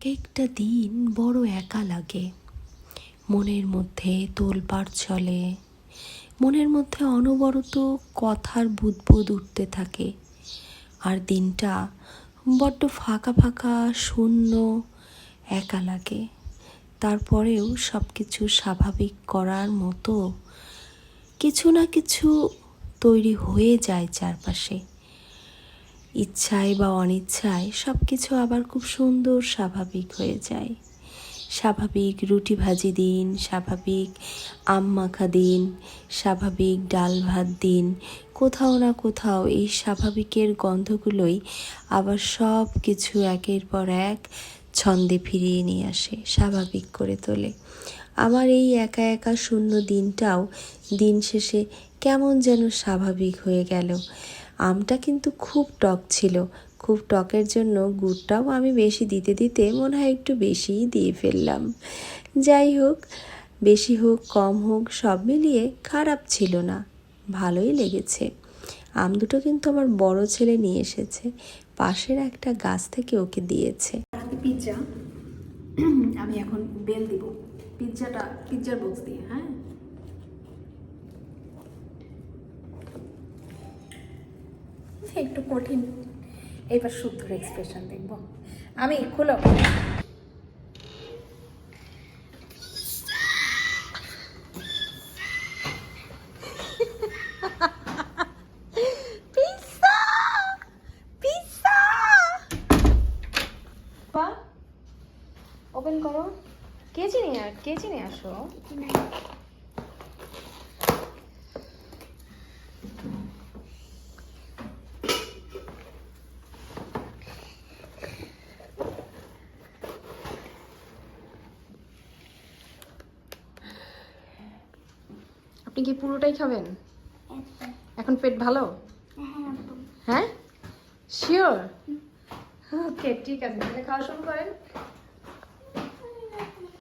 একটা দিন বড় একা লাগে। মনের মধ্যে তোলপাড় চলে, মনের মধ্যে অনবরত কথার বুদবুদ উঠতে থাকে। আর দিনটা বড্ড ফাঁকা ফাঁকা, শূন্য, একা লাগে। তারপরেও সব কিছু স্বাভাবিক করার মতো কিছু না কিছু তৈরি হয়ে যায় চারপাশে। ইচ্ছায় বা অনিচ্ছায় সব কিছু আবার খুব সুন্দর স্বাভাবিক হয়ে যায়। স্বাভাবিক রুটি ভাজি দিন, স্বাভাবিক আম মাখা দিন, স্বাভাবিক ডাল ভাত দিন, কোথাও না কোথাও এই স্বাভাবিকের গন্ধগুলোই আবার সব কিছু একের পর এক ছন্দে ফিরিয়ে নিয়ে আসে, স্বাভাবিক করে তোলে। আমার এই একা একা শূন্য দিনটাও দিন শেষে কেমন যেন স্বাভাবিক হয়ে গেল। আমটা কিন্তু খুব টক ছিল। খুব টকের জন্য গুড়টাও আমি বেশি দিতে দিতে মনে হয় একটু বেশিই দিয়ে ফেললাম। যাই হোক, বেশি হোক কম হোক সব মিলিয়ে খারাপ ছিল না, ভালোই লেগেছে। আম দুটো কিন্তু আমার বড় ছেলে নিয়ে এসেছে, পাশের একটা গাছ থেকে ওকে দিয়েছে। পিৎজা আমি এখন বেল দিব পিৎজার বক্স দিয়ে। হ্যাঁ, একটু কঠিন, এবার শুদ্ধ এক্সপ্রেশন দেখব আমি। খোলো। ওপেন করো। কেজি নিয়ে আসো। আপনি কি পুরোটাই খাবেন? এখন পেট ভালো? হ্যাঁ, শিওর? ওকে, ঠিক আছে, তাহলে খাওয়া শুরু করেন।